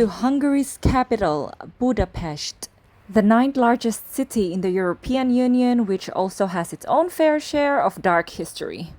to Hungary's capital, Budapest, the ninth largest city in the European Union, which also has its own fair share of dark history.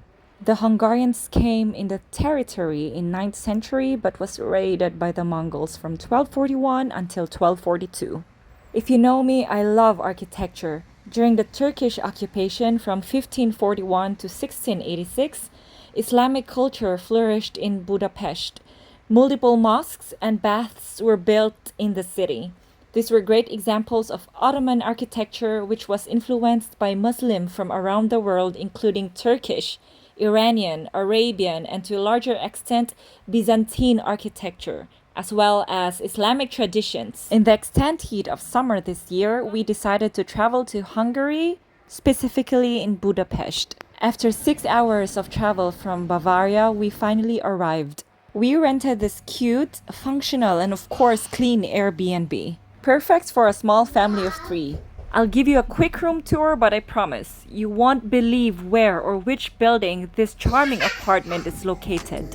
The Hungarians came in the territory in 9th century but was raided by the Mongols from 1241 until 1242. If you know me, I love architecture. During the Turkish occupation from 1541 to 1686, Islamic culture flourished in Budapest. Multiple mosques and baths were built in the city. These were great examples of Ottoman architecture, which was influenced by Muslims from around the world, including Turkish, Iranian, Arabian, and to a larger extent, Byzantine architecture, as well as Islamic traditions. In the extent heat of summer this year, we decided to travel to Hungary, specifically in Budapest. After 6 hours of travel from Bavaria, we finally arrived. We rented this cute, functional, and of course clean Airbnb. Perfect for a small family of 3. I'll give you a quick room tour, but I promise, you won't believe where or which building this charming apartment is located.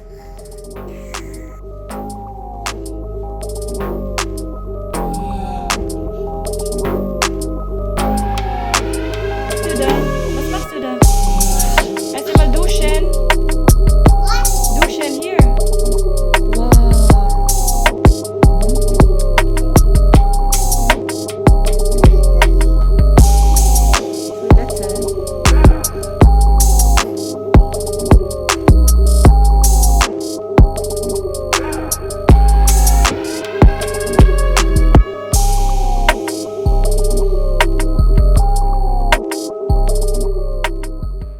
Was machst du da? Erst einmal duschen. Duschen hier. Wow.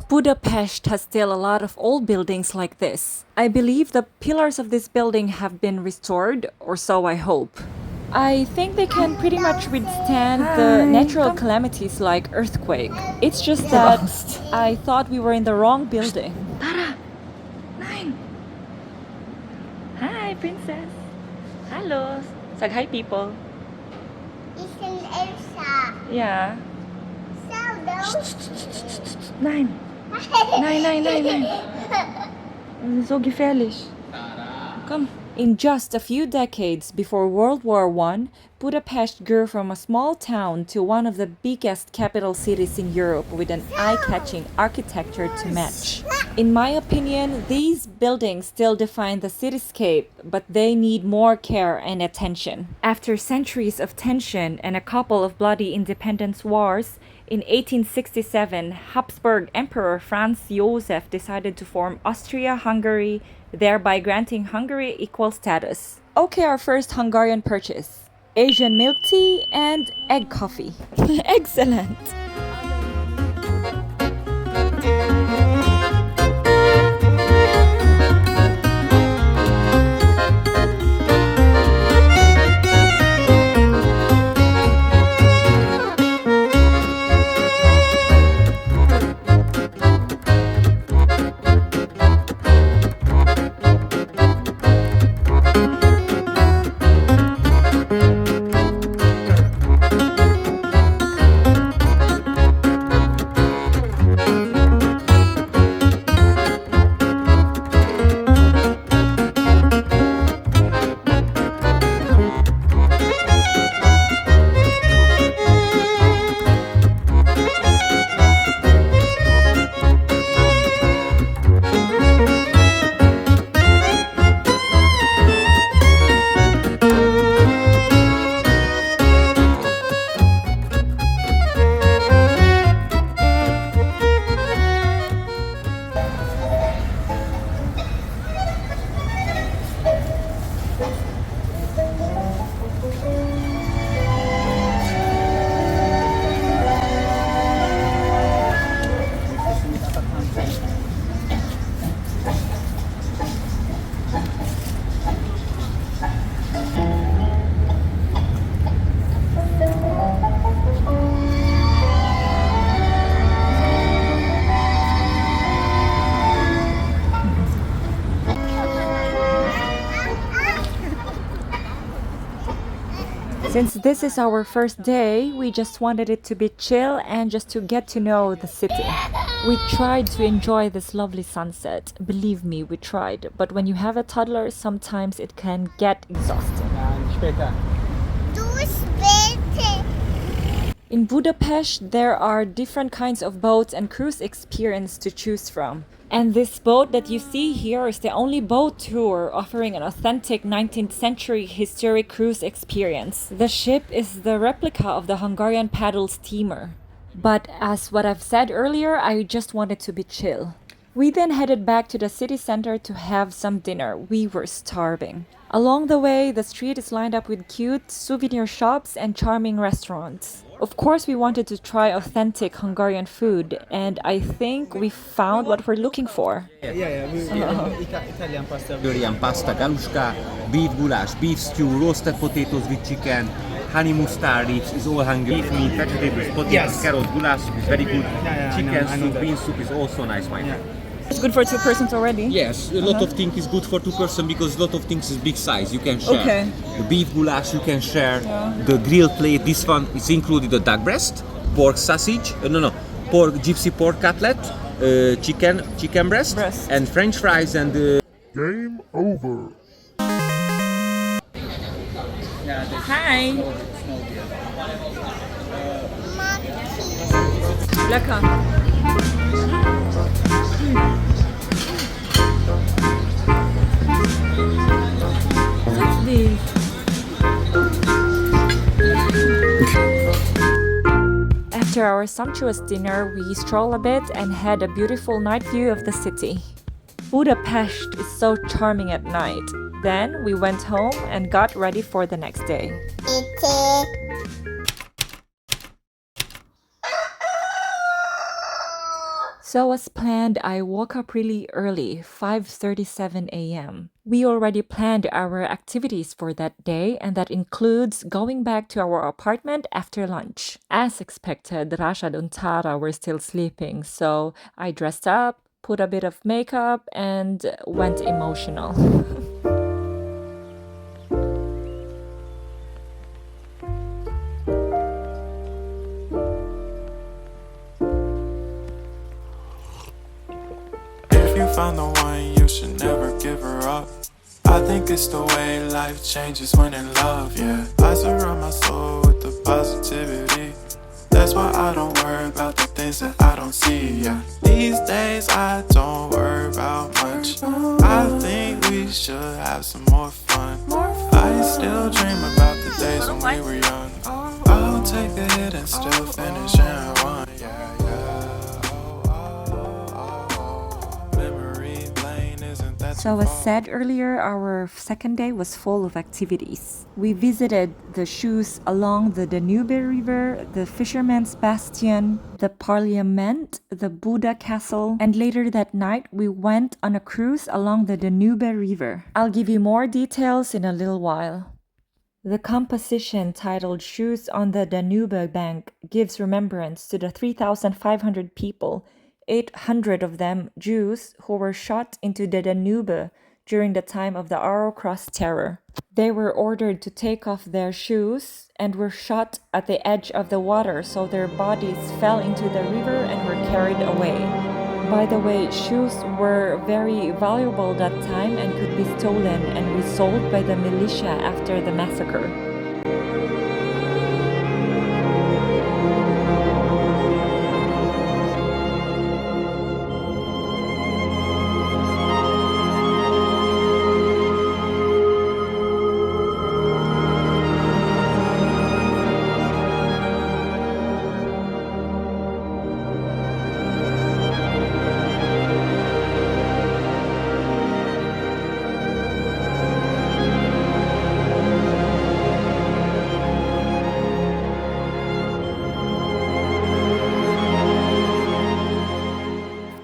Budapest has still a lot of old buildings like this. I believe the pillars of this building have been restored, or so I hope. I think they can pretty much withstand the natural calamities like earthquake. It's just that I thought we were in the wrong building. Tara! Nein! Hi, princess! Hallo! Sag hi, people! Ich bin Elsa. Ja. So, Nein! Nein, nein, nein, nein! Das ist so gefährlich. Komm. In just a few decades before World War I, Budapest grew from a small town to one of the biggest capital cities in Europe with an eye-catching architecture to match. In my opinion, these buildings still define the cityscape, but they need more care and attention. After centuries of tension and a couple of bloody independence wars, in 1867, Habsburg Emperor Franz Joseph decided to form Austria-Hungary, thereby granting Hungary equal status. Okay, our first Hungarian purchase. Asian milk tea and egg coffee. Excellent! Since this is our first day, we just wanted it to be chill and just to get to know the city. We tried to enjoy this lovely sunset. Believe me, we tried. But when you have a toddler, sometimes it can get exhausting. später. Du später. In Budapest, there are different kinds of boats and cruise experience to choose from. And this boat that you see here is the only boat tour offering an authentic 19th century historic cruise experience. The ship is the replica of the Hungarian paddle steamer. But as what I've said earlier, I just wanted to be chill. We then headed back to the city center to have some dinner. We were starving. Along the way, the street is lined up with cute souvenir shops and charming restaurants. Of course, we wanted to try authentic Hungarian food, and I think we found what we're looking for. Italian pasta. Durian pasta, galuska, beef goulash, beef stew, roasted potatoes with chicken, honey mustard leaves is all Hungarian. Beef meat, vegetables, potatoes, Yes. carrot, goulash is very good. I Chicken know soup, that. bean soup is also nice, my friend. It's good for 2 persons already? Yes, a lot of things is good for 2 person because a lot of things is big size. You can share. Okay. The beef goulash you can share. The grilled plate, this one is included the duck breast, pork sausage, pork gypsy pork cutlet, chicken breast, and French fries and Game over. Hi! Lecker. What's this? After our sumptuous dinner, we stroll a bit and had a beautiful night view of the city. Budapest is so charming at night. Then we went home and got ready for the next day. Bitte. So as planned, I woke up really early, 5:37 a.m. We already planned our activities for that day, and that includes going back to our apartment after lunch. As expected, Rashad and Tara were still sleeping, so I dressed up, put a bit of makeup, and went emotional. If you found the one, you should never give her up. I think it's the way life changes when in love, yeah. I surround my soul with the positivity. That's why I don't worry about the things that I don't see, yeah. These days I don't worry about much. I think we should have some more fun. I still dream about the days when we were young. I'll take a hit and still finish in one, yeah, yeah. Memory lane, isn't that So as said earlier, our second day was full of activities. We visited the shoes along the Danube River, the Fisherman's Bastion, the Parliament, the Buda Castle, and later that night we went on a cruise along the Danube River. I'll give you more details in a little while. The composition titled Shoes on the Danube Bank gives remembrance to the 3,500 people, 800 of them Jews, who were shot into the Danube during the time of the Arrow Cross terror. They were ordered to take off their shoes and were shot at the edge of the water, so their bodies fell into the river and were carried away. By the way, shoes were very valuable that time and could be stolen and resold by the militia after the massacre.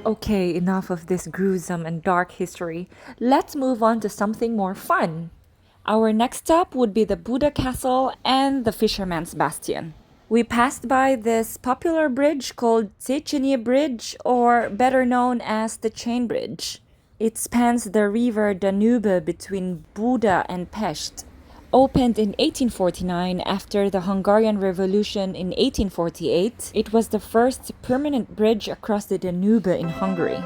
Okay, enough of this gruesome and dark history. Let's move on to something more fun. Our next stop would be the Buda Castle and the Fisherman's Bastion. We passed by this popular bridge called Széchenyi Bridge, or better known as the Chain Bridge. It spans the river Danube between Buda and Pest. Opened in 1849 after the Hungarian Revolution in 1848, it was the first permanent bridge across the Danube in Hungary.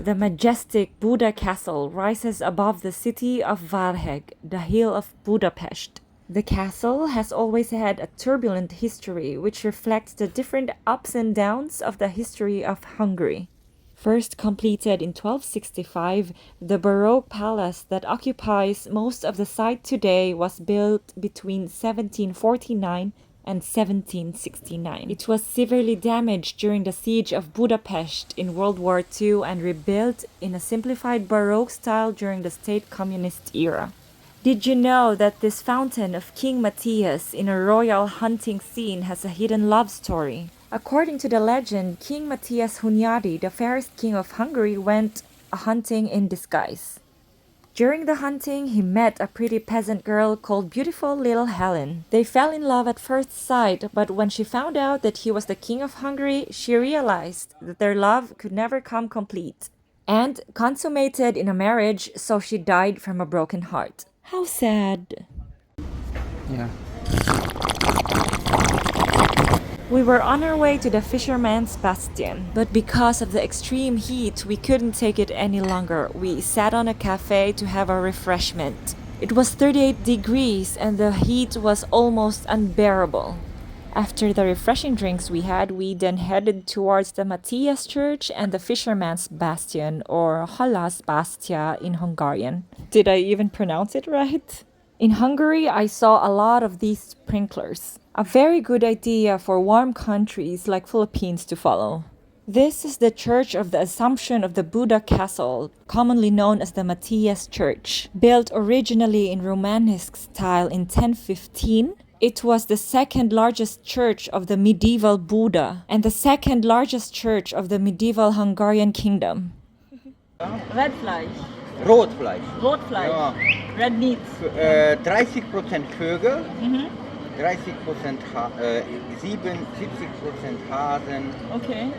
the majestic Buda Castle rises above the city of Varheg, the hill of Budapest. The castle has always had a turbulent history, which reflects the different ups and downs of the history of Hungary. First completed in 1265, the Baroque palace that occupies most of the site today was built between 1749 and 1769. It was severely damaged during the siege of Budapest in World War II and rebuilt in a simplified Baroque style during the state communist era. Did you know that this fountain of King Matthias in a royal hunting scene has a hidden love story? According to the legend, King Matthias Hunyadi, the fairest king of Hungary, went hunting in disguise. During the hunting, he met a pretty peasant girl called beautiful little Helen. They fell in love at first sight, but when she found out that he was the king of Hungary, she realized that their love could never come complete and consummated in a marriage, so she died from a broken heart. How sad. Yeah. We were on our way to the Fisherman's Bastion, but because of the extreme heat, we couldn't take it any longer. We sat on a cafe to have a refreshment. It was 38 degrees and the heat was almost unbearable. After the refreshing drinks we had, we then headed towards the Matthias Church and the Fisherman's Bastion, or Halas Bastia in Hungarian. Did I even pronounce it right? In Hungary, I saw a lot of these sprinklers. A very good idea for warm countries like Philippines to follow. This is the Church of the Assumption of the Buda Castle, commonly known as the Matthias Church. Built originally in Romanesque style in 1015, it was the second largest church of the medieval Buda and the second largest church of the medieval Hungarian kingdom. Red Fleisch, Rotfleisch. Rotfleisch, Ja. Red Meat. 30% Vögel, 30% 70% Hasen. Okay.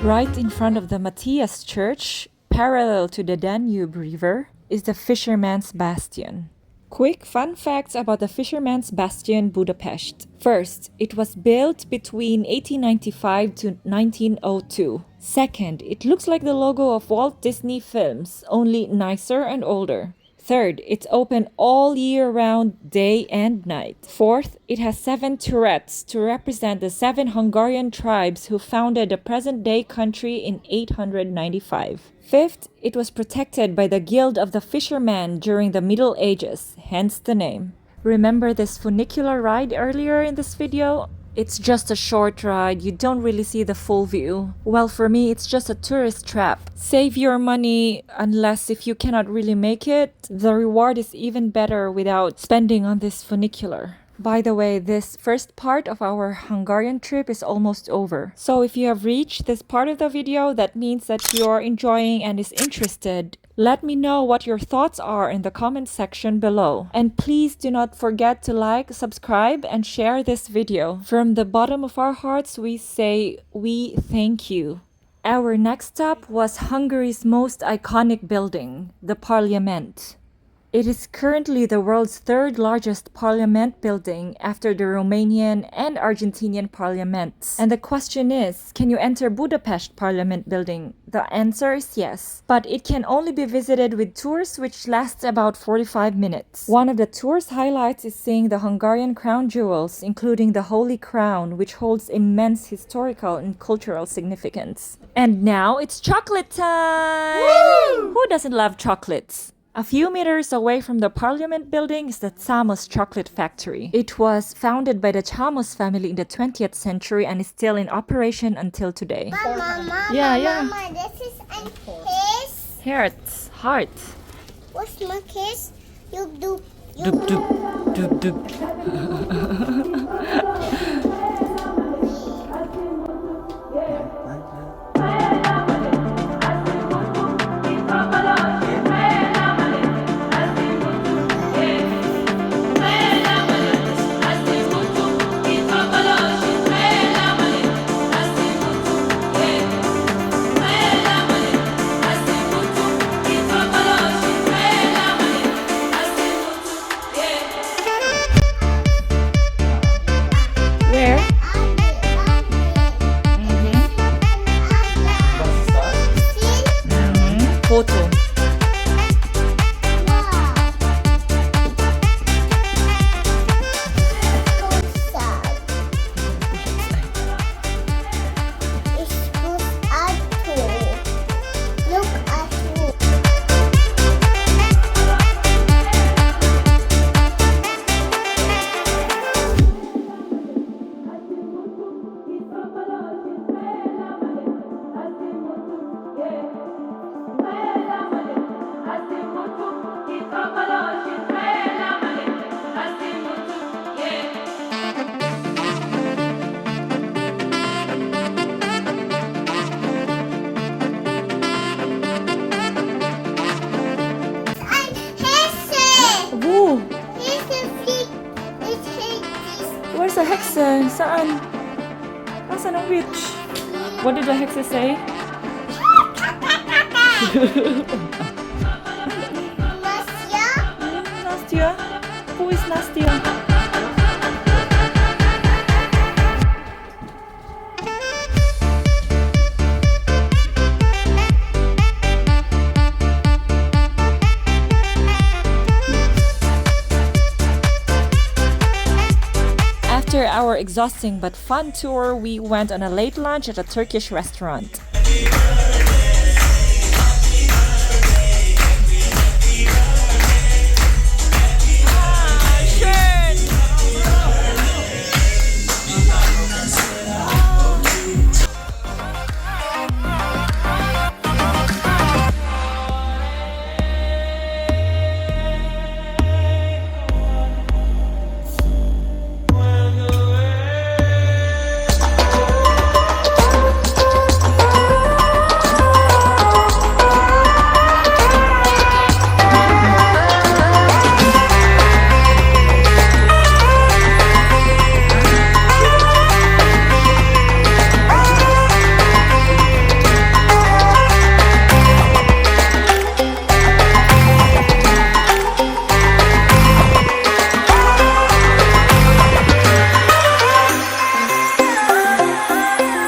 Right in front of the Matthias Church, parallel to the Danube River, is the Fisherman's Bastion. Quick fun facts about the Fisherman's Bastion, Budapest. First, it was built between 1895 to 1902. Second, it looks like the logo of Walt Disney films, only nicer and older. Third, it's open all year round, day and night. Fourth, it has 7 turrets to represent the 7 Hungarian tribes who founded the present-day country in 895. Fifth, it was protected by the Guild of the Fisherman during the Middle Ages, hence the name. Remember this funicular ride earlier in this video? It's just a short ride, you don't really see the full view. Well, for me, it's just a tourist trap. Save your money, unless if you cannot really make it, the reward is even better without spending on this funicular. By the way, this first part of our Hungarian trip is almost over. So if you have reached this part of the video, that means that you are enjoying and is interested. Let me know what your thoughts are in the comment section below. And please do not forget to like, subscribe, and share this video. From the bottom of our hearts, we say, we thank you. Our next stop was Hungary's most iconic building, the Parliament. It is currently the world's 3rd largest parliament building after the Romanian and Argentinian parliaments. And the question is, can you enter Budapest Parliament building? The answer is yes, but it can only be visited with tours which last about 45 minutes. One of the tour's highlights is seeing the Hungarian crown jewels, including the Holy Crown, which holds immense historical and cultural significance. And now it's chocolate time! Woo! Who doesn't love chocolates? A few meters away from the parliament building is the Xoxo chocolate factory. It was founded by the Xoxo family in the 20th century and is still in operation until today. Mama, Yeah. Mama, this is a kiss. Hearts, heart. What's my kiss? You do. Doop doop, doop doop. Nasaan ang witch? What did the hexes say? Nastya? Nastya? Who is Nastya? After our exhausting but fun tour, we went on a late lunch at a Turkish restaurant.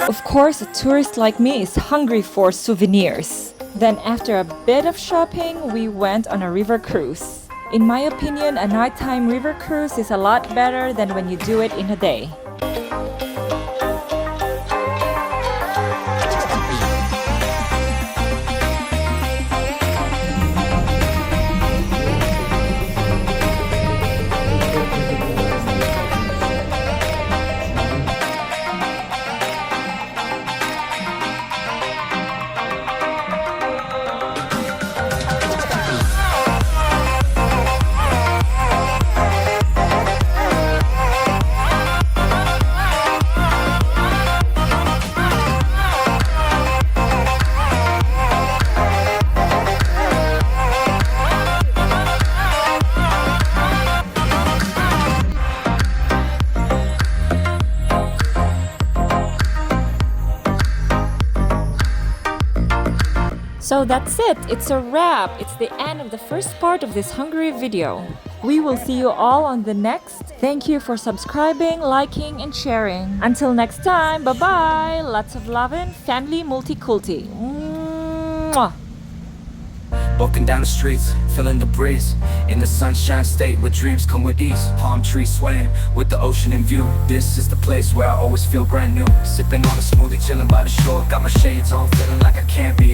Of course, a tourist like me is hungry for souvenirs. Then after a bit of shopping, we went on a river cruise. In my opinion, a nighttime river cruise is a lot better than when you do it in a day. So that's it, it's a wrap. It's the end of the first part of this Hungary video. We will see you all on the next. Thank you for subscribing, liking and sharing. Until next time, bye bye. Lots of lovin', family multikulti. Mwah. Walking down the streets, feeling the breeze. In the sunshine state where dreams come with ease. Palm trees swaying with the ocean in view. This is the place where I always feel brand new. Sipping on a smoothie, chilling by the shore. Got my shades on, feeling like I can't be